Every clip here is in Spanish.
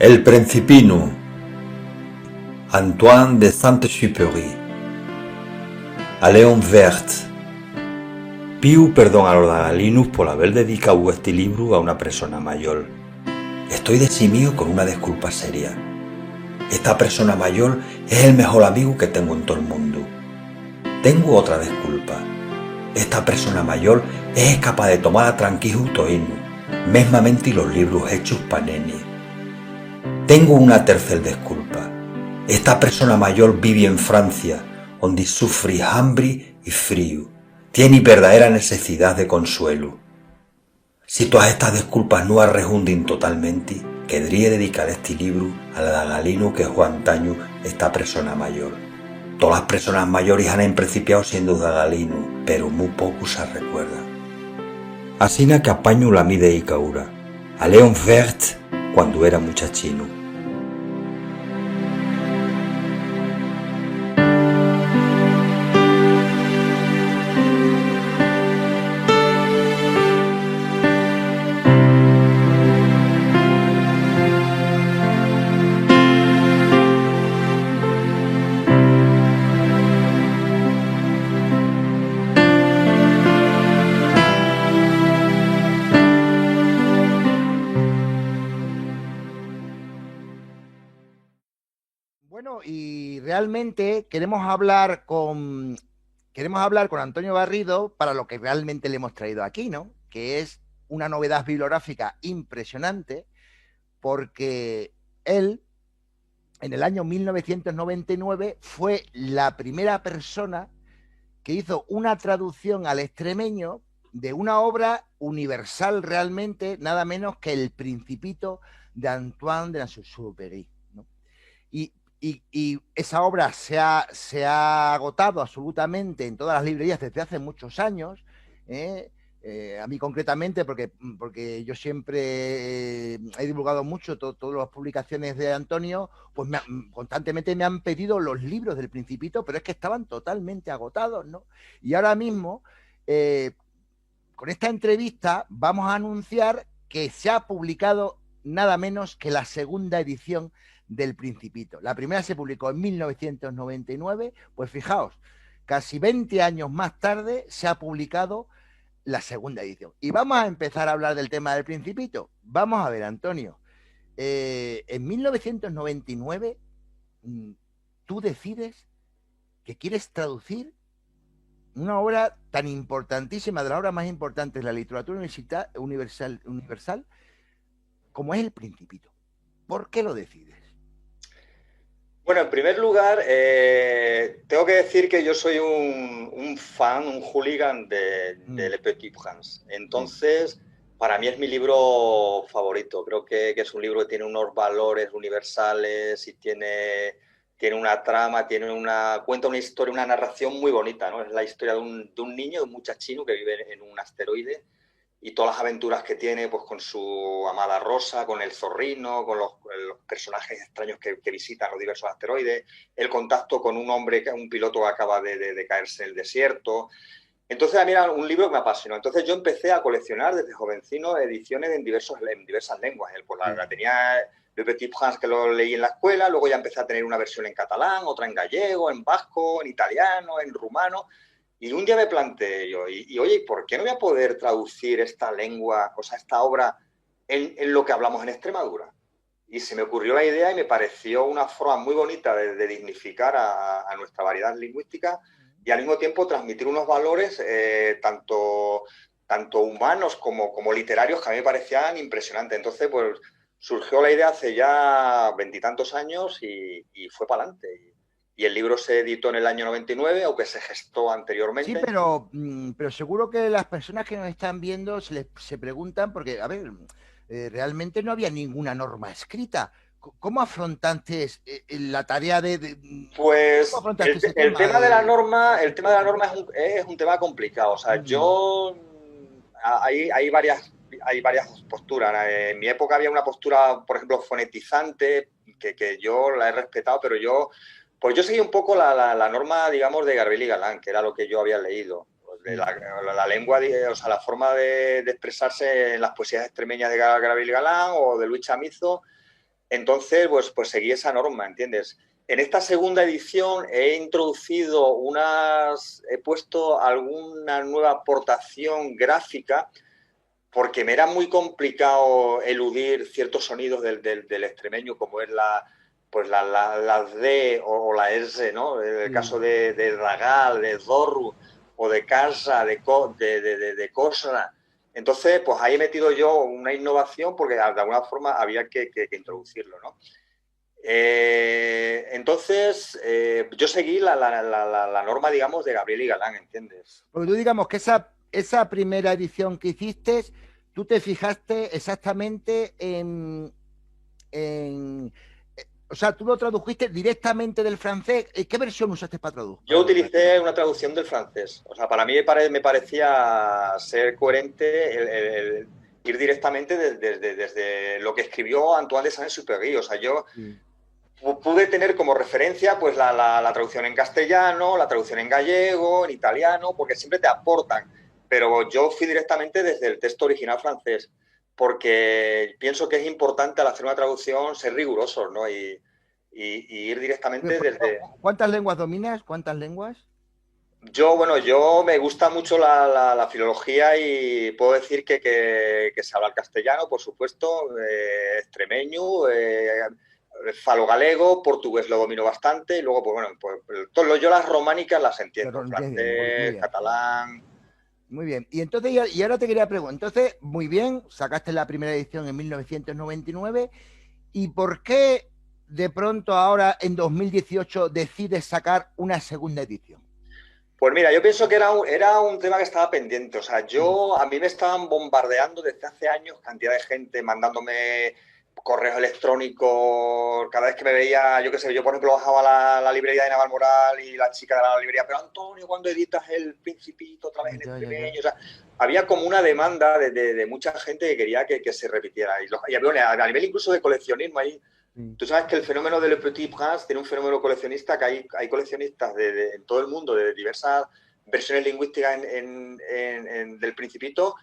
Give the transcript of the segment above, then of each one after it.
El Principino, Antoine de Saint-Exupéry. A León Vert. Piu perdón a los dagalinus por haber dedicado este libro a una persona mayor. Estoy desimío con una disculpa seria. Esta persona mayor es el mejor amigo que tengo en todo el mundo. Tengo otra disculpa. Esta persona mayor es capaz de tomar a tranquilo toino, mesmamente los libros hechos pa' nene. Tengo una tercera disculpa. Esta persona mayor vive en Francia, donde sufre hambre y frío. Tiene verdadera necesidad de consuelo. Si todas estas disculpas no arrejunden totalmente, querría dedicar este libro al dagalino que fue antaño esta persona mayor. Todas las personas mayores han principiado siendo dagalinos, pero muy pocos se recuerdan. Así que apaño la mi dedicadura a León Vert cuando era muchachino. Bueno, y realmente queremos hablar con Antonio Garrido para lo que realmente le hemos traído aquí, ¿no? Que es una novedad bibliográfica impresionante, porque él, en el año 1999, fue la primera persona que hizo una traducción al extremeño de una obra universal realmente, nada menos que El Principito de Antoine de Saint-Exupéry, ¿no? Y esa obra se ha agotado absolutamente en todas las librerías desde hace muchos años. A mí concretamente, porque yo siempre he divulgado mucho todas las publicaciones de Antonio, pues constantemente me han pedido los libros del Principito, pero es que estaban totalmente agotados, ¿no? Y ahora mismo, con esta entrevista, vamos a anunciar que se ha publicado nada menos que la segunda edición del Principito. La primera se publicó en 1999, pues fijaos, casi 20 años más tarde se ha publicado la segunda edición. Y vamos a empezar a hablar del tema del Principito. Vamos a ver, Antonio, en 1999 tú decides que quieres traducir una obra tan importantísima, de las obras más importantes de la literatura universal como es El Principito. ¿Por qué lo decides? Bueno, en primer lugar, tengo que decir que yo soy un fan, un hooligan de Le Petit Prince. Entonces, para mí es mi libro favorito. Creo que es un libro que tiene unos valores universales y tiene una trama, cuenta una historia, una narración muy bonita, ¿no? Es la historia de un niño, de un muchachino que vive en un asteroide, y todas las aventuras que tiene, pues con su amada Rosa, con el zorrino, con los personajes extraños que visitan los diversos asteroides, el contacto con un hombre, un piloto que acaba de caerse en el desierto. Entonces a mí era un libro que me apasionó. Entonces yo empecé a coleccionar desde jovencino ediciones en diversas lenguas. Pues la tenía Le Petit Prince, que lo leí en la escuela, luego ya empecé a tener una versión en catalán, otra en gallego, en vasco, en italiano, en rumano. Y un día me planteé yo, oye, ¿por qué no voy a poder traducir esta lengua, o sea, esta obra en lo que hablamos en Extremadura? Y se me ocurrió la idea y me pareció una forma muy bonita de dignificar a nuestra variedad lingüística y al mismo tiempo transmitir unos valores tanto humanos como literarios que a mí me parecían impresionantes. Entonces, pues surgió la idea hace ya veintitantos años y fue para adelante. Y el libro se editó en el año 99, aunque se gestó anteriormente. Sí, pero seguro que las personas que nos están viendo se preguntan, porque, a ver, realmente no había ninguna norma escrita. ¿Cómo afrontaste la tarea Pues ¿cómo afrontaste ese el tema? tema de la norma es un tema complicado. O sea, hay varias posturas. En mi época había una postura, por ejemplo, fonetizante, que yo la he respetado, pero pues yo seguí un poco la norma, digamos, de Gabriel y Galán, que era lo que yo había leído. De la lengua, o sea, la forma de expresarse en las poesías extremeñas de Gabriel Galán o de Luis Chamizo. Entonces, pues seguí esa norma, ¿entiendes? En esta segunda edición he puesto alguna nueva aportación gráfica porque me era muy complicado eludir ciertos sonidos del extremeño, como es la D o la S, ¿no? En el caso de Ragal, de Zorru, o de Casa, de Cosa. Entonces, pues ahí he metido yo una innovación porque de alguna forma había que introducirlo, ¿no? Entonces, yo seguí la norma, digamos, de Gabriel y Galán, ¿entiendes? Porque tú digamos que esa primera edición que hiciste, tú te fijaste exactamente o sea, tú lo tradujiste directamente del francés. ¿Qué versión usaste para traducir? Yo utilicé una traducción del francés. O sea, para mí me parecía ser coherente el ir directamente desde lo que escribió Antoine de Saint-Exupéry. O sea, yo pude tener como referencia pues la traducción en castellano, la traducción en gallego, en italiano, porque siempre te aportan. Pero yo fui directamente desde el texto original francés, porque pienso que es importante al hacer una traducción ser rigurosos, ¿no? Y ir directamente desde... ¿Cuántas lenguas dominas? ¿Cuántas lenguas? Yo me gusta mucho la filología y puedo decir que se habla el castellano, por supuesto, extremeño, falo-galego, portugués lo domino bastante y luego, pues bueno, pues, yo las románicas las entiendo, francés, catalán... Muy bien. Y entonces, y ahora te quería preguntar, entonces, muy bien, sacaste la primera edición en 1999, ¿y por qué de pronto ahora en 2018 decides sacar una segunda edición? Pues mira, yo pienso que era un tema que estaba pendiente. O sea, a mí me estaban bombardeando desde hace años cantidad de gente mandándome correos electrónicos. Cada vez que me veía, yo qué sé, yo por ejemplo bajaba la librería de Navalmoral y la chica de la librería, pero Antonio, ¿cuándo editas El Principito otra vez en extremeño? O sea, había como una demanda de mucha gente que quería que se repitiera. Y había a nivel incluso de coleccionismo ahí. Tú sabes que el fenómeno de Le Petit Prince tiene un fenómeno coleccionista, que hay coleccionistas en todo el mundo de diversas versiones lingüísticas del Principito,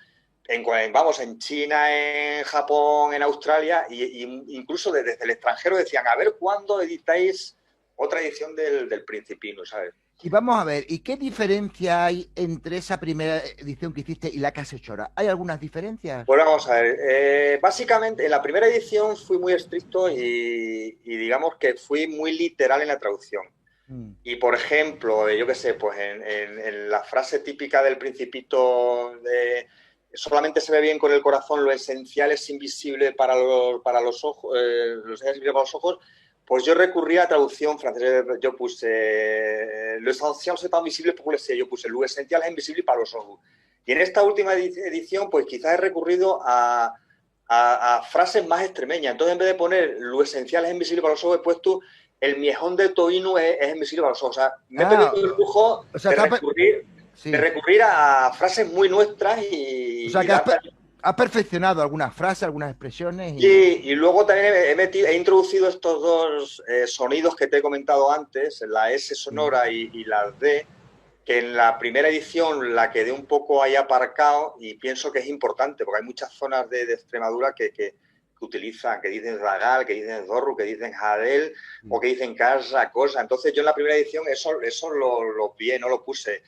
en China, en Japón, en Australia, y incluso desde el extranjero decían, a ver cuándo editáis otra edición del Principino, ¿sabes? Y vamos a ver, ¿y qué diferencia hay entre esa primera edición que hiciste y la que has hecho ahora? ¿Hay algunas diferencias? Pues vamos a ver, básicamente en la primera edición fui muy estricto y digamos que fui muy literal en la traducción. Y por ejemplo, yo qué sé, pues en la frase típica del Principito de solamente se ve bien con el corazón, lo esencial es invisible para los ojos, lo esencial es invisible para los ojos, pues yo recurrí a traducción francesa. Yo puse lo esencial es invisible pour les yeux, yo puse lo esencial es invisible para los ojos. Y en esta última edición, pues quizás he recurrido a frases más extremeñas. Entonces, en vez de poner lo esencial es invisible para los ojos, he puesto el miejón de Toinu es invisible para los ojos. O sea, me he pedido el lujo de recurrir a frases muy nuestras y... O sea, que has perfeccionado algunas frases, algunas expresiones. Y luego también he introducido estos dos sonidos que te he comentado antes, la S sonora y la D, que en la primera edición la quedé un poco ahí aparcado y pienso que es importante, porque hay muchas zonas de Extremadura que utilizan, que dicen Ragal, que dicen Zorru, que dicen Jadel, o que dicen Casa, Cosa. Entonces yo en la primera edición eso lo pillé, no lo puse.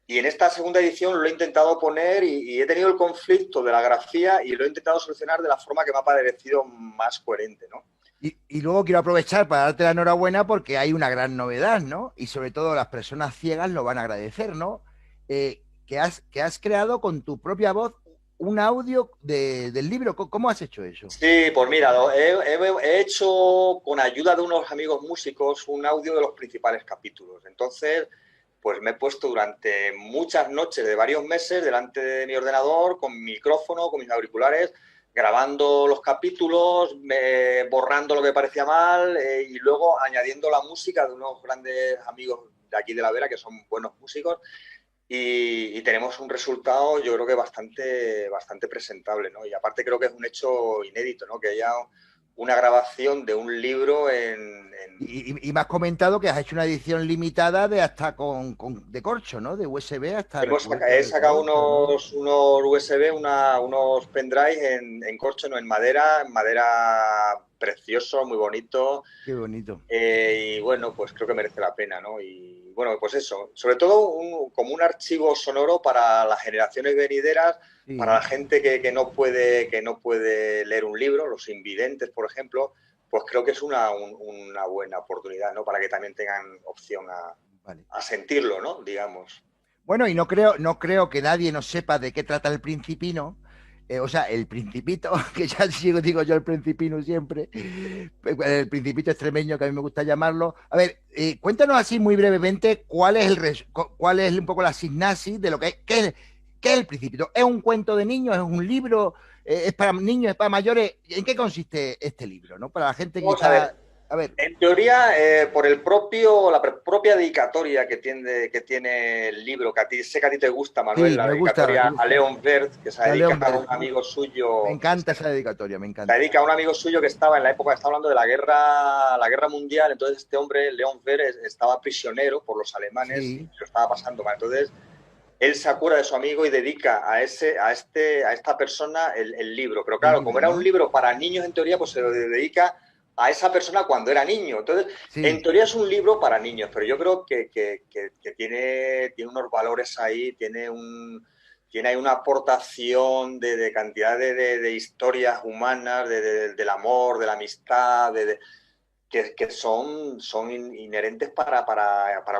Y en esta segunda edición lo he intentado poner y he tenido el conflicto de la grafía y lo he intentado solucionar de la forma que me ha parecido más coherente, ¿no? Y luego quiero aprovechar para darte la enhorabuena porque hay una gran novedad, ¿no? Y sobre todo las personas ciegas lo van a agradecer, ¿no? Que has creado con tu propia voz un audio del libro. ¿Cómo has hecho eso? Sí, pues mira, he hecho con ayuda de unos amigos músicos un audio de los principales capítulos. Entonces, pues me he puesto durante muchas noches de varios meses delante de mi ordenador, con mi micrófono, con mis auriculares, grabando los capítulos, borrando lo que parecía mal y luego añadiendo la música de unos grandes amigos de aquí de La Vera, que son buenos músicos, y tenemos un resultado, yo creo que bastante presentable, ¿no? Y aparte creo que es un hecho inédito, ¿no? Que haya una grabación de un libro Y me has comentado que has hecho una edición limitada de hasta de corcho, ¿no? De USB hasta... He sacado unos USB, unos pendrives en corcho, no en madera preciosos, muy bonitos. Qué bonito. Y bueno, pues creo que merece la pena, ¿no? Y bueno, pues eso, sobre todo como un archivo sonoro para las generaciones venideras, Sí. para la gente que no puede leer un libro, los invidentes, por ejemplo, pues creo que es una buena oportunidad, ¿no? Para que también tengan opción Vale. a sentirlo, ¿no? Digamos. Bueno, y no creo que nadie no sepa de qué trata el Principino. O sea, el Principito, que ya digo yo el Principino siempre, el Principito extremeño que a mí me gusta llamarlo. A ver, cuéntanos así muy brevemente cuál es un poco la sinapsis de lo que es, qué es el Principito. ¿Es un cuento de niños? ¿Es un libro? ¿Es para niños? ¿Es para mayores? ¿En qué consiste este libro? ¿No? Para la gente Vamos a quizá... ver. A ver. En teoría, por la propia dedicatoria que tiene el libro, sé que a ti te gusta, Manuel, Sí, la me gusta, me dedicatoria a gusta. Leon Werth, que se A dedica León a Berg. un amigo Me suyo, encanta esa dedicatoria, me se encanta. dedica a un amigo suyo que estaba en la época, está hablando de la guerra mundial, entonces este hombre, Leon Werth, estaba prisionero por los alemanes y Sí. lo estaba pasando mal. Entonces, él se acuerda de su amigo y dedica a esta persona el libro. Pero El claro, como libro, era un ¿no? libro para niños, en teoría, pues se lo dedica a esa persona cuando era niño. Entonces, en Sí, teoría es un libro para niños, pero yo creo que tiene unos valores ahí, tiene ahí una aportación de cantidad de historias humanas, del amor, de la amistad, que son inherentes para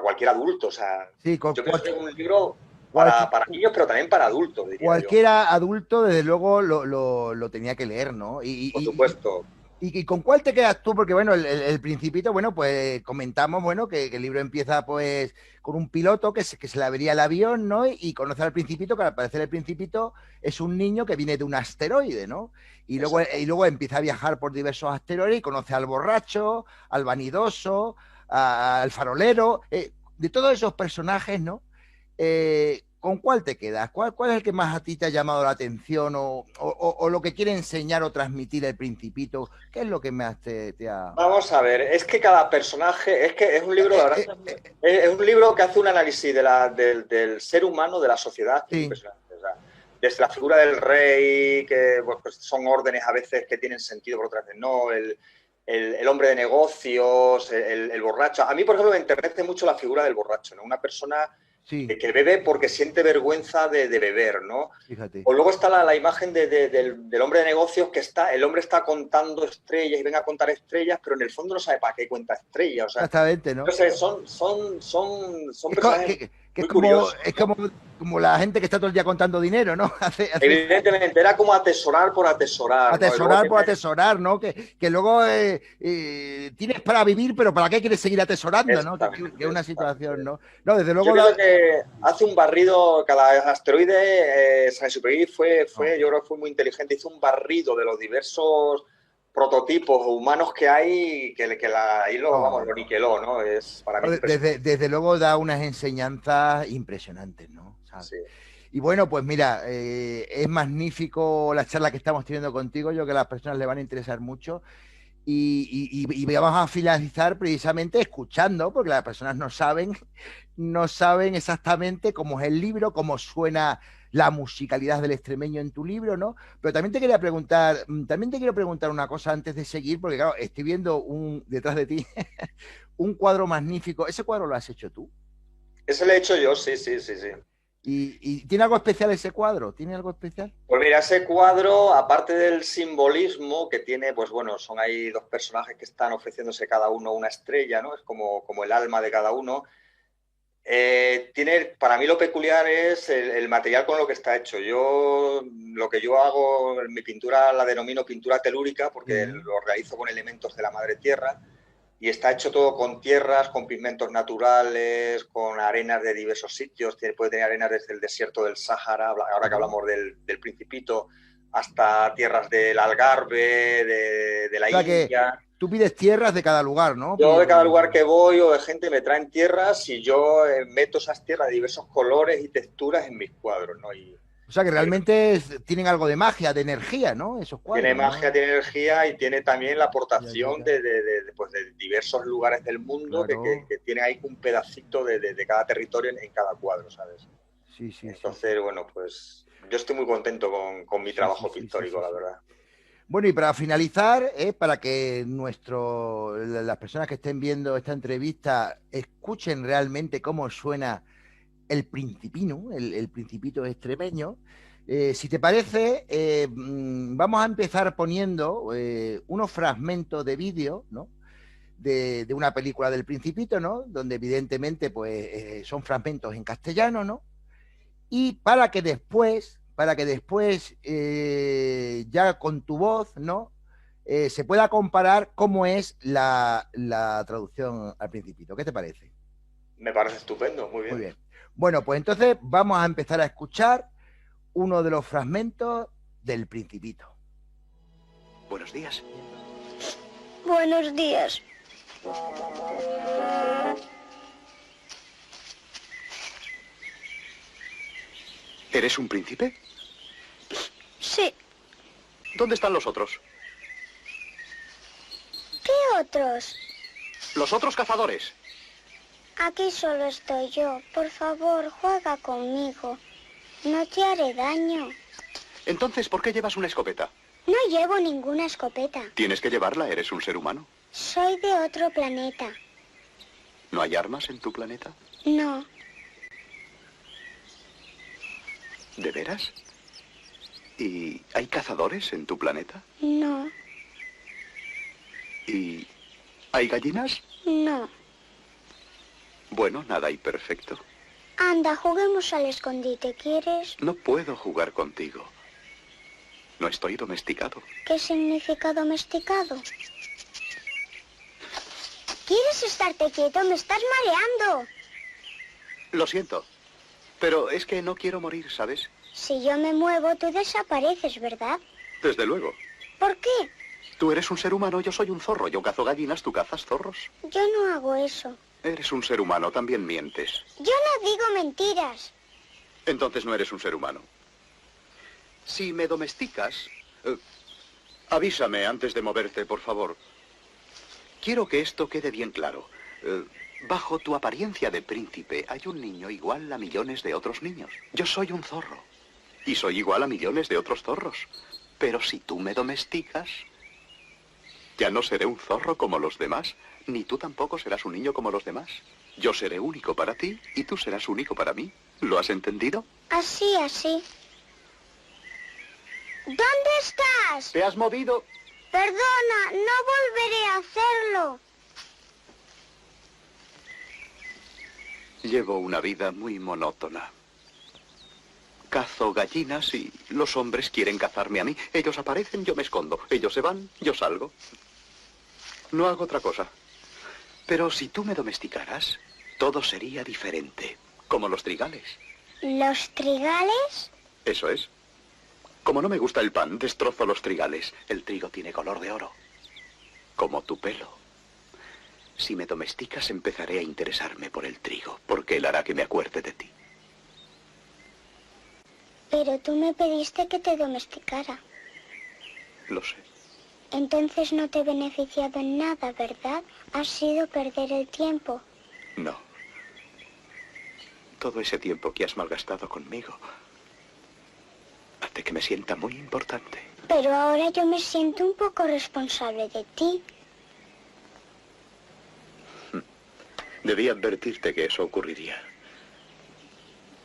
cualquier adulto. O sea, sí, yo pienso que es un libro cualqui- para niños, pero también para adultos, diría yo. cualquiera adulto, desde luego, lo tenía que leer, ¿no? Por supuesto. ¿Y con cuál te quedas tú? Porque, bueno, el Principito, bueno, pues comentamos, bueno, que el libro empieza, pues, con un piloto que se le avería el avión, ¿no? Y conoce al Principito, que al parecer el Principito es un niño que viene de un asteroide, ¿no? Exacto. Y luego empieza a viajar por diversos asteroides y conoce al borracho, al vanidoso, al farolero, de todos esos personajes, ¿no? ¿Con cuál te quedas? ¿Cuál es el que más a ti te ha llamado la atención o lo que quiere enseñar o transmitir el Principito? ¿Qué es lo que más te ha...? Vamos a ver, es que cada personaje, es que es un libro, la verdad, es un libro que hace un análisis del ser humano, de la sociedad, Sí, impresionante. O sea, desde la figura del rey, que pues, son órdenes a veces que tienen sentido, por otras veces no, el hombre de negocios, el borracho. A mí, por ejemplo, me enternece mucho la figura del borracho, ¿no? Una persona sí, que bebe porque siente vergüenza de beber, ¿no? fíjate. O luego está la imagen del hombre de negocios el hombre está contando estrellas y venga a contar estrellas, pero en el fondo no sabe para qué cuenta estrellas. O sea, Exactamente, no ¿no? sé, son Es, co- personajes que, que es muy como, curiosos, es ¿no? como la gente que está todo el día contando dinero, ¿no? Evidentemente, era como atesorar por atesorar, ¿no? Y luego Atesorar por tiene... atesorar, ¿no? Que luego tienes para vivir, pero ¿para qué quieres seguir atesorando, ¿no? Que es Exactamente, una situación, exactamente. ¿no? No, desde Yo luego creo que hace un barrido, cada asteroide, Saint-Exupéry no. yo creo que fue muy inteligente, hizo un barrido de los diversos prototipos humanos que hay, ahí No, lo no. niqueló, ¿no? Es para mí No, impresionante. desde luego da unas enseñanzas impresionantes, ¿no? ¿Sabes? Sí. Y bueno, pues mira, es magnífico la charla que estamos teniendo contigo, yo creo que a las personas le van a interesar mucho y vamos a finalizar precisamente escuchando, porque las personas no saben exactamente cómo es el libro, cómo suena la musicalidad del extremeño en tu libro, ¿no? Pero también te quiero preguntar una cosa antes de seguir, porque claro, estoy viendo detrás de ti un cuadro magnífico. ¿Ese cuadro lo has hecho tú? Ese lo he hecho yo, sí, sí, sí, sí. ¿Y tiene algo especial ese cuadro? ¿Tiene algo especial? Pues mira, ese cuadro, aparte del simbolismo que tiene, pues bueno, son ahí dos personajes que están ofreciéndose cada uno una estrella, ¿no? Es como el alma de cada uno. Para mí lo peculiar es el material con lo que está hecho. Lo que yo hago, mi pintura la denomino pintura telúrica porque Sí. lo realizo con elementos de la madre tierra y está hecho todo con tierras, con pigmentos naturales, con arenas de diversos sitios. Puede tener arenas desde el desierto del Sáhara, ahora que Ajá. hablamos del Principito, hasta tierras del Algarve, de O la sea que India. tú pides tierras de cada lugar, ¿no? Yo de cada lugar que voy o de gente me traen tierras y yo meto esas tierras de diversos colores y texturas en mis cuadros, ¿no? O sea que Y bueno, realmente tienen algo de magia, de energía, ¿no? Esos tiene cuadros, magia, ¿no? tiene energía y tiene también la Ya, aportación ya. pues, de diversos lugares del mundo Claro. que tiene ahí un pedacito de cada territorio en cada cuadro, ¿sabes? Sí, sí, sí, sí. Entonces, bueno, pues yo estoy muy contento con mi Sí, sí, trabajo sí, sí, pictórico, sí, la sí. verdad. Bueno, y para finalizar, para que las personas que estén viendo esta entrevista escuchen realmente cómo suena el Principino, el Principito extremeño, si te parece, vamos a empezar poniendo unos fragmentos de vídeo, ¿no? De una película del Principito, ¿no? Donde evidentemente pues son fragmentos en castellano, ¿no? Y para que después ya con tu voz, ¿no? Se pueda comparar cómo es la traducción al Principito. ¿Qué te parece? Me parece estupendo, muy Muy bien. bien. Bueno, pues entonces vamos a empezar a escuchar uno de los fragmentos del Principito. Buenos días. Buenos días. ¿Eres un príncipe? Sí. ¿Dónde están los otros? ¿Qué otros? Los otros cazadores. Aquí solo estoy yo. Por favor, juega conmigo. No te haré daño. Entonces, ¿por qué llevas una escopeta? No llevo ninguna escopeta. Tienes que llevarla, eres un ser humano. Soy de otro planeta. ¿No hay armas en tu planeta? No. ¿De veras? ¿Y hay cazadores en tu planeta? No. ¿Y hay gallinas? No. Bueno, nada hay perfecto. Anda, juguemos al escondite, ¿quieres? No puedo jugar contigo. No estoy domesticado. ¿Qué significa domesticado? ¿Quieres estarte quieto? Me estás mareando. Lo siento, pero es que no quiero morir, ¿sabes? Si yo me muevo, tú desapareces, ¿verdad? Desde luego. ¿Por qué? Tú eres un ser humano, yo soy un zorro. Yo cazo gallinas, tú cazas zorros. Yo no hago eso. Eres un ser humano, también mientes. Yo no digo mentiras. Entonces no eres un ser humano. Si me domesticas, avísame antes de moverte, por favor. Quiero que esto quede bien claro. Bajo tu apariencia de príncipe hay un niño igual a millones de otros niños. Yo soy un zorro. Y soy igual a millones de otros zorros. Pero si tú me domesticas, ya no seré un zorro como los demás, ni tú tampoco serás un niño como los demás. Yo seré único para ti y tú serás único para mí. ¿Lo has entendido? Así, así. ¿Dónde estás? ¿Te has movido? Perdona, no volveré a hacerlo. Llevo una vida muy monótona. Cazo gallinas y los hombres quieren cazarme a mí. Ellos aparecen, yo me escondo. Ellos se van, yo salgo. No hago otra cosa. Pero si tú me domesticaras, todo sería diferente. Como los trigales. ¿Los trigales? Eso es. Como no me gusta el pan, destrozo los trigales. El trigo tiene color de oro. Como tu pelo. Si me domesticas, empezaré a interesarme por el trigo, porque él hará que me acuerde de ti. Pero tú me pediste que te domesticara. Lo sé. Entonces no te he beneficiado en nada, ¿verdad? Ha sido perder el tiempo. No. Todo ese tiempo que has malgastado conmigo hace que me sienta muy importante. Pero ahora yo me siento un poco responsable de ti. Debí advertirte que eso ocurriría.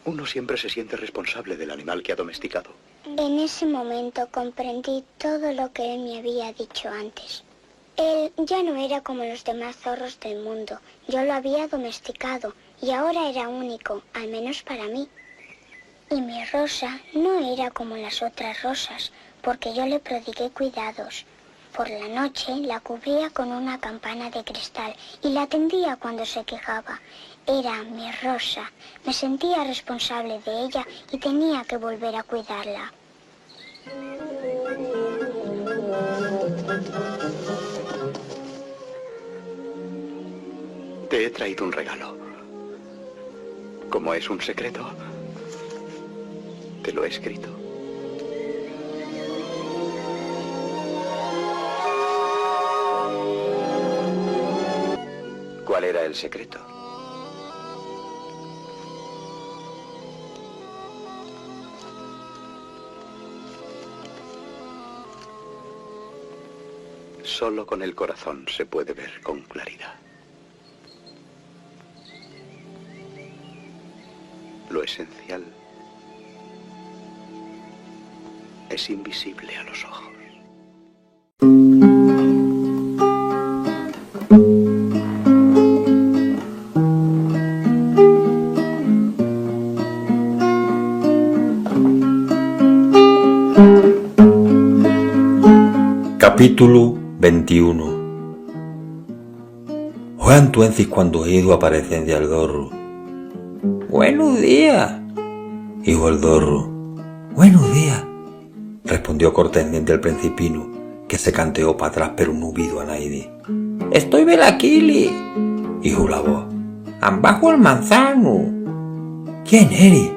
Uno siempre se siente responsable del animal que ha domesticado. En ese momento comprendí todo lo que él me había dicho antes. Él ya no era como los demás zorros del mundo. Yo lo había domesticado y ahora era único, al menos para mí. Y mi rosa no era como las otras rosas, porque yo le prodigué cuidados. Por la noche la cubría con una campana de cristal y la atendía cuando se quejaba. Era mi rosa. Me sentía responsable de ella y tenía que volver a cuidarla. Te he traído un regalo. Como es un secreto, te lo he escrito. ¿Cuál era el secreto? Solo con el corazón se puede ver con claridad. Lo esencial es invisible a los ojos. Capítulo 21. Juan Tuencis cuando ido aparecen de al dorro. Buenos días, dijo el dorro. Buenos días, respondió cortésmente el Principino, que se canteó para atrás pero no vido a nadie. Estoy velaquili, dijo la voz. Ambajo el manzano. ¿Quién eres?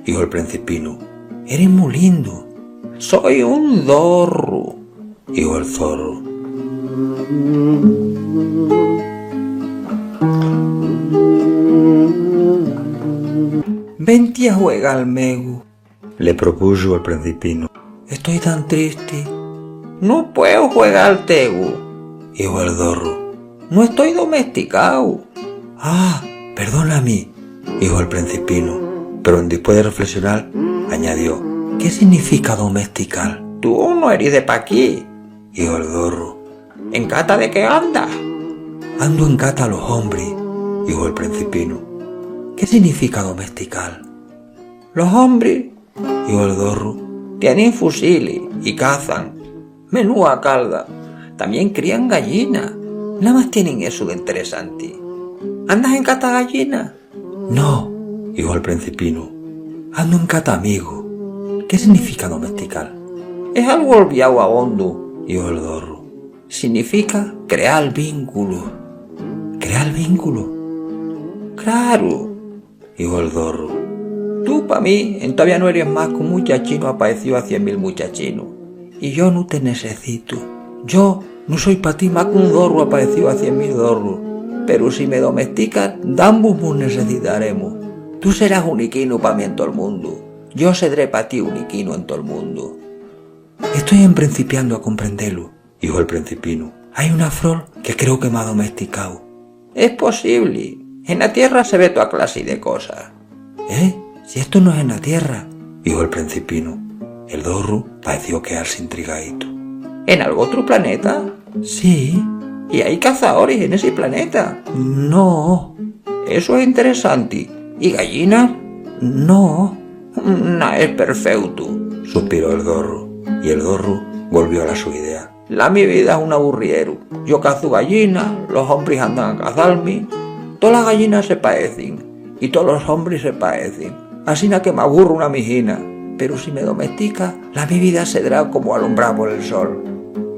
Dijo el Principino. Eres muy lindo. Soy un dorro, dijo el zorro. Vente a jugar al megu, le propuso el Principino. Estoy tan triste. No puedo jugar al tegu, dijo el dorro. No estoy domesticado. Ah, perdóname, dijo el Principino, pero después de reflexionar, añadió. ¿Qué significa domesticar? Tú no eres de pa' aquí, dijo el dorro. ¿En cata de qué andas? Ando en cata a los hombres, dijo el Principino. ¿Qué significa domesticar? Los hombres, dijo el dorro, tienen fusiles y cazan. Menúa calda. También crían gallinas. Nada más tienen eso de interesante. ¿Andas en cata gallina? No, dijo el Principino. Ando en cata amigo. ¿Qué significa domesticar? Es algo olvidado a hondo, dijo el dorro. Significa crear vínculos. ¿Crear vínculos? Claro, dijo el dorro. Tú pa' mí todavía no eres más que un muchachino aparecido a 100.000 muchachinos. Y yo no te necesito. Yo no soy pa' ti más que un dorro aparecido a 100.000 dorros. Pero si me domesticas, ambos nos necesitaremos. Tú serás uniquino pa' mí en todo el mundo. Yo seré pa' ti uniquino en todo el mundo. Estoy principiando a comprenderlo, dijo el Principino. Hay una flor que creo que me ha domesticado. Es posible. En la tierra se ve toda clase de cosas. Si esto no es en la tierra, dijo el Principino. El dorro pareció quedarse intrigadito. ¿En algún otro planeta? Sí. ¿Y hay cazadores en ese planeta? No. Eso es interesante. ¿Y gallinas? No. Es perfecto, suspiró el dorro. Y el dorro volvió a su idea. Mi vida es un aburriero. Yo cazo gallinas, los hombres andan a cazarme. Todas las gallinas se parecen y todos los hombres se parecen. Así que me aburro una mijina. Pero si me domestica, mi vida será como alumbrada por el sol.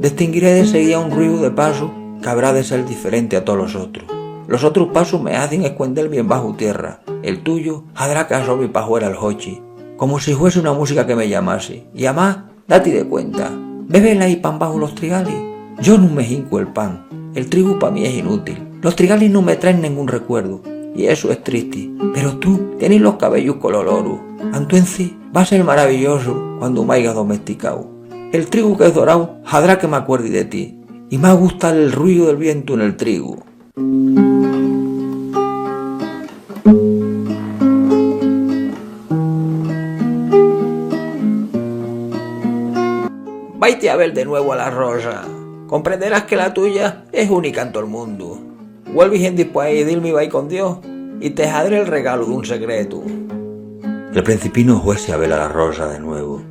Distinguiré de seguida un ruido de paso que habrá de ser diferente a todos los otros. Los otros pasos me hacen esconderme en bajo tierra. El tuyo habrá que asomar pa' fuera el hochi, como si fuese una música que me llamase. Y además, date de cuenta, bébela ahí pan bajo los trigales. Yo no me hinco el pan. El trigo para mí es inútil. Los trigales no me traen ningún recuerdo. Y eso es triste. Pero tú tienes los cabellos color oro. Entonces va a ser maravilloso cuando me hayas domesticado. El trigo que es dorado habrá que me acuerde de ti. Y me gusta el ruido del viento en el trigo. Vaite a ver de nuevo a la rosa. Comprenderás que la tuya es única en todo el mundo. Vuelve y después y dime vai con Dios y te daré el regalo de un secreto. El Principino fuese a ver a la rosa de nuevo.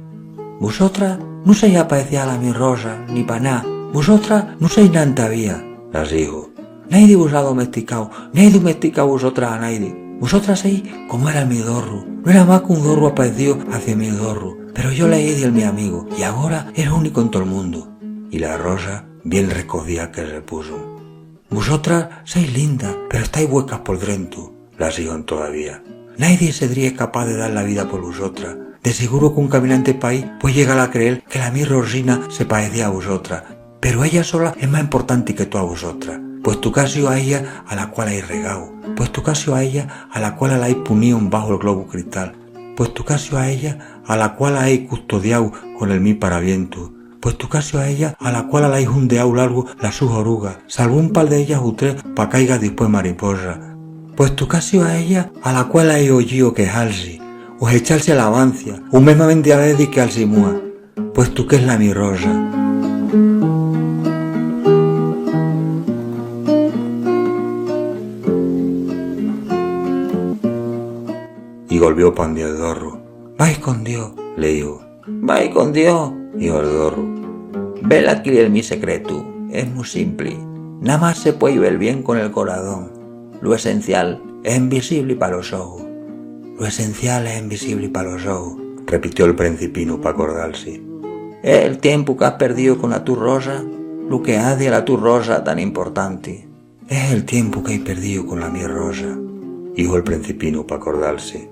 Vosotras no seis aparecía a mi rosa, ni pa' nada. Vosotras no seis nada todavía, las dijo. Nadie vos ha domesticado, nadie domesticado vosotras a nadie. Vosotras seis como era mi dorro. No era más que un dorro aparecido hacia mi dorro. Pero yo le di el mi amigo, y ahora es único en todo el mundo. Y la rosa, bien recogida que repuso. Vosotras sois lindas, pero estáis huecas por dentro, las dijo todavía. Nadie sería capaz de dar la vida por vosotras. De seguro que un caminante país puede llegar a creer que la mi Rosina se parecía a vosotras, pero ella sola es más importante que tú a vosotras, puesto que ha sido a ella a la cual hay regado, puesto que ha sido a ella a la cual la hay punido bajo el globo cristal, puesto que ha sido a ella a la cual la hay custodiado con el mi paraviento, Pues tu casio a ella, a la cual alais un deau largo las sus orugas, salvo un par de ellas u tres pa' caiga después mariposa. Pues tu casio a ella, a la cual hay oído quejarse, o echarse alabancia, o mesmamente a veces que al simúa, pues tú que es la mi rosa. Y volvió pan Dios dorro. Vais con Dios, le dijo. Vais con Dios, dijo el dorro. Vel aquí el mi secreto, es muy simple. Nada más se puede ver bien con el corazón. Lo esencial es invisible para los ojos. Lo esencial es invisible para los ojos, repitió el principino para acordarse. Es el tiempo que has perdido con la tu rosa, lo que hace a la tu rosa tan importante. Es el tiempo que he perdido con la mi rosa, dijo el principino para acordarse.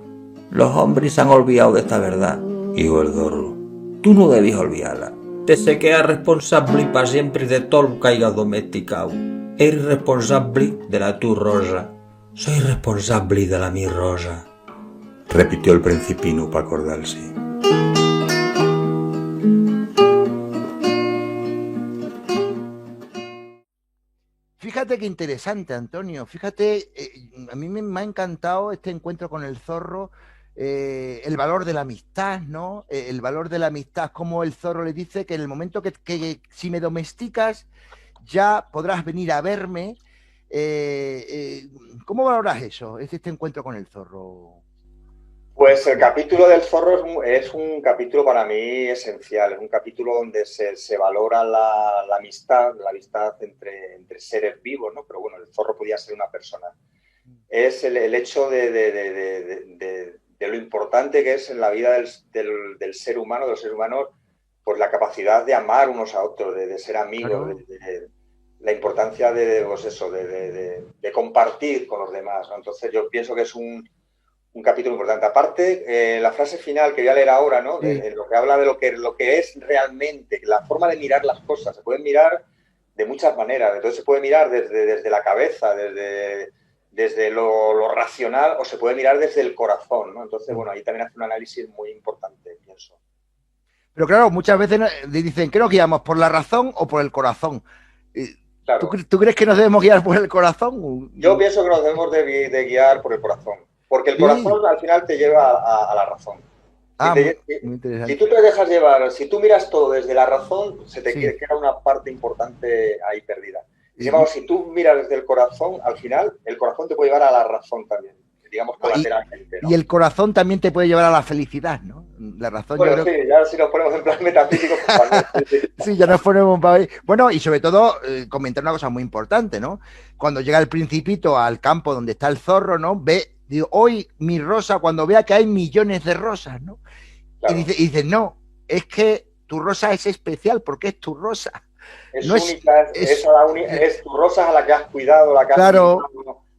Los hombres se han olvidado de esta verdad, dijo el zorro. Tú no debes olvidarla. Te se queda responsable para siempre de todo lo que hayas domesticado. Eres responsable de la tu rosa. Soy responsable de la mi rosa, repitió el principino para acordarse. Fíjate qué interesante, Antonio. Fíjate, a mí me ha encantado este encuentro con el zorro, el valor de la amistad, ¿no? El valor de la amistad, como el zorro le dice que en el momento que si me domesticas, ya podrás venir a verme. ¿Cómo valoras eso, este encuentro con el zorro? Pues el capítulo del zorro es un capítulo para mí esencial, es un capítulo donde se valora la amistad entre seres vivos, ¿no? Pero bueno, el zorro podía ser una persona. Es el hecho de lo importante que es en la vida del ser humano, de los seres humanos, pues la capacidad de amar unos a otros, de ser amigos, claro. La importancia de compartir con los demás, ¿no? Entonces yo pienso que es un capítulo importante. Aparte, la frase final que voy a leer ahora, ¿no? Sí. Lo que habla de lo que es realmente, la forma de mirar las cosas. Se pueden mirar de muchas maneras. Entonces se puede mirar desde la cabeza, desde lo racional, o se puede mirar desde el corazón, ¿no? Entonces, bueno, ahí también hace un análisis muy importante, pienso. Pero claro, muchas veces dicen que nos guiamos por la razón o por el corazón. Claro. ¿Tú crees que nos debemos guiar por el corazón? Yo pienso que nos debemos de guiar por el corazón. Porque el corazón al final te lleva a la razón. Si tú te dejas llevar, si tú miras todo desde la razón, se te queda una parte importante ahí perdida. Digamos, si tú miras desde el corazón, al final, el corazón te puede llevar a la razón también, digamos, colateralmente, ¿no? Y el corazón también te puede llevar a la felicidad, ¿no? La razón, bueno, yo creo... sí, ya si nos ponemos en plan metafísico, pues, sí, ya nos ponemos... Bueno, y sobre todo, comentar una cosa muy importante, ¿no? Cuando llega el principito al campo donde está el zorro, ¿no? Digo, hoy mi rosa, cuando vea que hay millones de rosas, ¿no? Claro. Y dice, no, es que tu rosa es especial porque es tu rosa. Es no única, es tu rosa a la que has cuidado, la que has cuidado,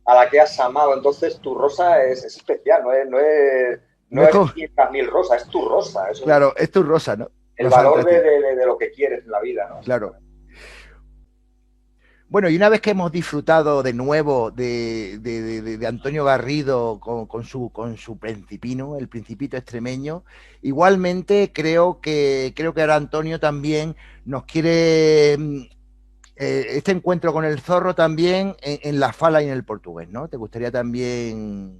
a la que has amado. Entonces tu rosa es especial, no es 500.000 rosas, es tu rosa. Eso claro, es tu rosa, ¿no? El valor de lo que quieres en la vida, ¿no? Claro. Bueno, y una vez que hemos disfrutado de nuevo de Antonio Garrido con su Principino, el Principito extremeño, igualmente creo que ahora Antonio también nos quiere este encuentro con el zorro también en la fala y en el portugués, ¿no? ¿Te gustaría también...?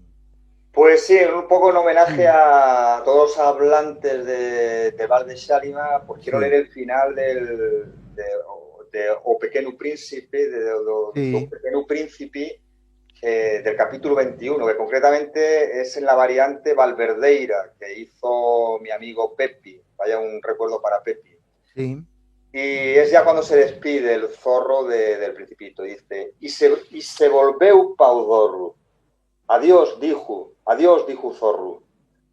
Pues sí, un poco en homenaje a todos los hablantes de Val de Xálima, pues quiero leer el final de O Pequeno Príncipe, do Pequeno Príncipe, del capítulo 21, que concretamente es en la variante Valverdeira, que hizo mi amigo Pepi. Vaya un recuerdo para Pepi. Sí. Y es ya cuando se despide el zorro del Principito. Dice, y se volveu pau zorro. Adiós, dijo o zorro.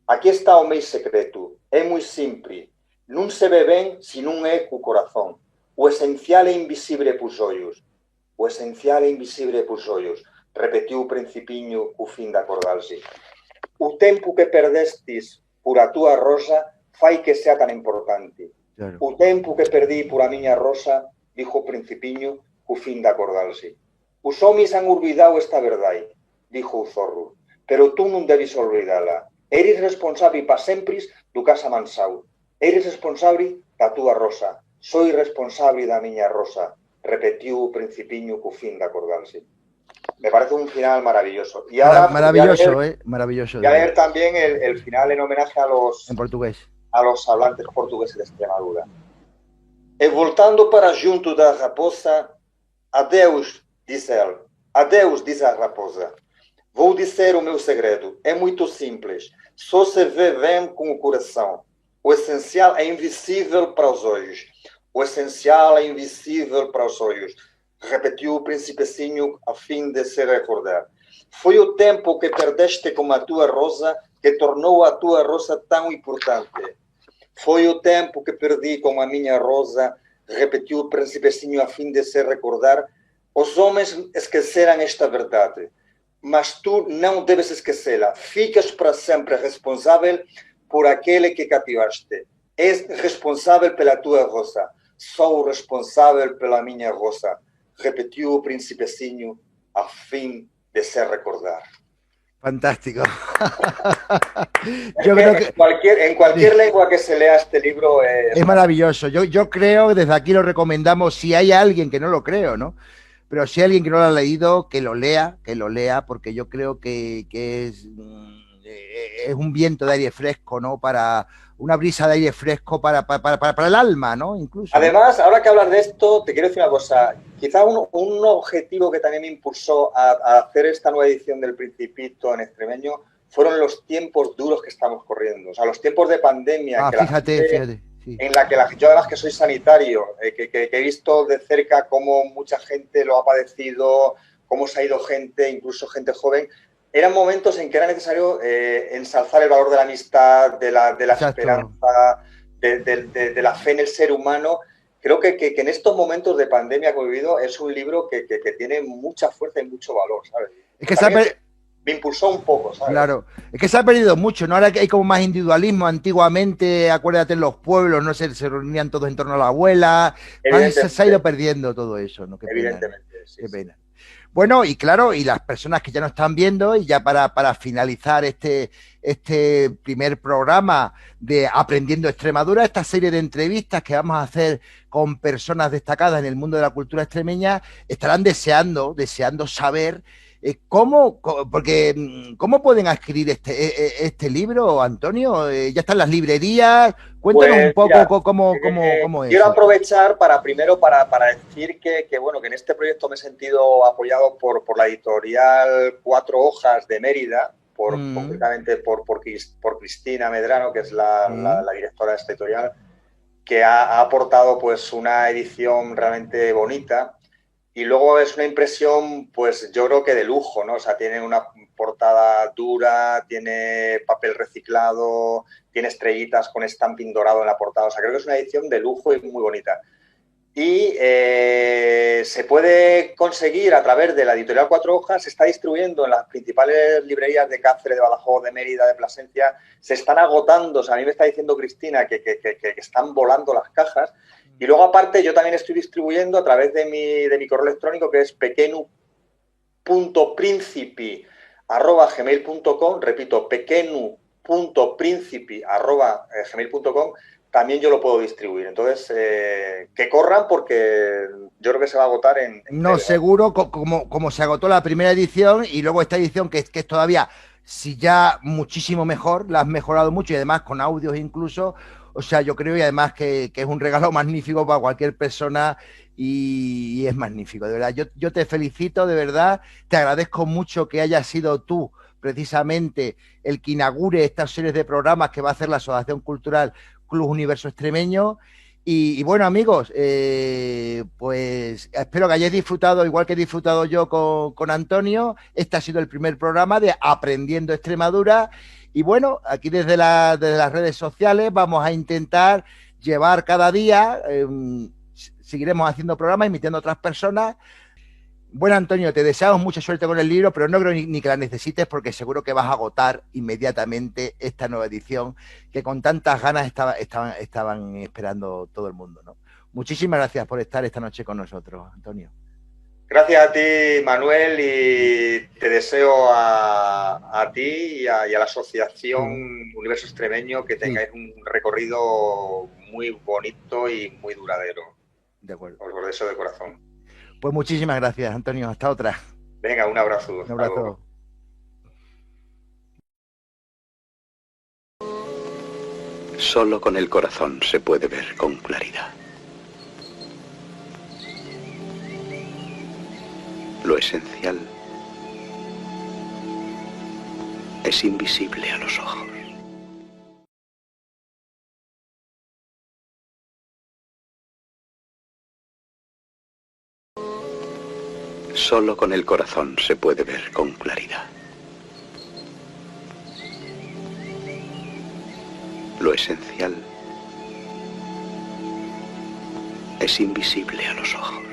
Aquí está o meu secreto. É moi simple. Non se ve ben se non é co corazón. O esencial é invisible pos ollos. O esencial é invisible pos ollos, repetiu o Principiño co fin de acordarse. O tempo que perdestes por a túa rosa fai que sea tan importante. Claro. O tempo que perdí por a miña rosa, dijo o Principiño co fin de acordarse. Os homes han olvidado esta verdade, dijo o zorro, pero tú non debes olvidala. Eres responsable pa sempre do que has amansado. Eres responsable da túa rosa. Soy responsable da miña rosa, repetiu o principiño co fin de acordarse. Me parece un final maravilloso. Y ahora maravilloso, maravilloso. Voy a leer también el final en homenaje a los... En portugués. A los hablantes portugueses de Extremadura. E voltando para junto da raposa, adeus, disse ele. Adeus, diz a raposa. Vou dizer o meu segredo. É muito simples. Só se vê bem com o coração. O essencial é invisível para os olhos. O essencial é invisível para os olhos. Repetiu o principecinho a fim de se recordar. Foi o tempo que perdeste com a tua rosa que tornou a tua rosa tão importante. Foi o tempo que perdi com a minha rosa, repetiu o principecinho a fim de se recordar. Os homens esqueceram esta verdade, mas tu não deves esquecê-la. Ficas para sempre responsável por aquele que cativaste. És responsável pela tua rosa. Sou responsável pela minha rosa, repetiu o principecinho a fim de se recordar. Fantástico. Yo creo que en cualquier lengua que se lea este libro es maravilloso. Yo creo, desde aquí lo recomendamos, si hay alguien que no lo creo, ¿no? Pero si hay alguien que no lo ha leído, que lo lea, porque yo creo que es un viento de aire fresco, ¿no? Para una brisa de aire fresco para el alma, ¿no? Incluso. Además, ahora que hablas de esto, te quiero decir una cosa. Quizá un objetivo que también me impulsó a hacer esta nueva edición del Principito en extremeño fueron los tiempos duros que estamos corriendo. O sea, los tiempos de pandemia. Fíjate. Sí. En la que yo, además que soy sanitario, que he visto de cerca cómo mucha gente lo ha padecido, cómo se ha ido gente, incluso gente joven. Eran momentos en que era necesario ensalzar el valor de la amistad, de la esperanza, de la fe en el ser humano. Creo que en estos momentos de pandemia que he vivido es un libro que tiene mucha fuerza y mucho valor, ¿sabes? Es que me impulsó un poco, ¿sabes? Claro, es que se ha perdido mucho, ¿no? Ahora que hay como más individualismo. Antiguamente, acuérdate, en los pueblos, no sé, se reunían todos en torno a la abuela. Se ha ido perdiendo todo eso, ¿no? Qué Evidentemente, pena, ¿no? Sí, Qué pena. Bueno, y claro, y las personas que ya nos están viendo, y ya para finalizar este primer programa de Aprendiendo Extremadura, esta serie de entrevistas que vamos a hacer con personas destacadas en el mundo de la cultura extremeña, estarán deseando saber ¿cómo pueden adquirir este libro, Antonio? ¿Ya están las librerías? Cuéntanos un poco mira, cómo es. Quiero aprovechar primero para decir que en este proyecto me he sentido apoyado por la editorial Cuatro Hojas de Mérida, concretamente por Cristina Medrano, que es la directora de esta editorial, que ha aportado pues una edición realmente bonita. Y luego es una impresión, pues yo creo que de lujo, ¿no? O sea, tiene una portada dura, tiene papel reciclado, tiene estrellitas con stamping dorado en la portada. O sea, creo que es una edición de lujo y muy bonita. Y se puede conseguir a través de la editorial Cuatro Hojas, se está distribuyendo en las principales librerías de Cáceres, de Badajoz, de Mérida, de Plasencia. Se están agotando, o sea, a mí me está diciendo Cristina que están volando las cajas. Y luego, aparte, yo también estoy distribuyendo a través de mi correo electrónico, que es pequenu.principi@gmail.com. Repito, pequenu.principi@gmail.com. También yo lo puedo distribuir. Entonces, que corran porque yo creo que se va a agotar en no, seguro, como se agotó la primera edición y luego esta edición que es todavía, si ya muchísimo mejor, la has mejorado mucho y además con audios incluso. O sea, yo creo y además que es un regalo magnífico para cualquier persona y es magnífico, de verdad. Yo te felicito, de verdad. Te agradezco mucho que hayas sido tú, precisamente, el que inaugure estas series de programas que va a hacer la Asociación Cultural Club Universo Extremeño. Y bueno, amigos, pues espero que hayáis disfrutado, igual que he disfrutado yo con Antonio. Este ha sido el primer programa de Aprendiendo Extremadura. Y bueno, aquí desde las redes sociales vamos a intentar llevar cada día, seguiremos haciendo programas, invitando a otras personas. Bueno, Antonio, te deseamos mucha suerte con el libro, pero no creo ni que la necesites porque seguro que vas a agotar inmediatamente esta nueva edición que con tantas ganas estaban esperando todo el mundo, ¿no? Muchísimas gracias por estar esta noche con nosotros, Antonio. Gracias a ti, Manuel, y te deseo a ti y a la Asociación Universo Extremeño que tengáis un recorrido muy bonito y muy duradero. De acuerdo. Os lo deseo de corazón. Pues muchísimas gracias, Antonio. Hasta otra. Venga, un abrazo. Un abrazo. Solo con el corazón se puede ver con claridad. Lo esencial es invisible a los ojos. Solo con el corazón se puede ver con claridad. Lo esencial es invisible a los ojos.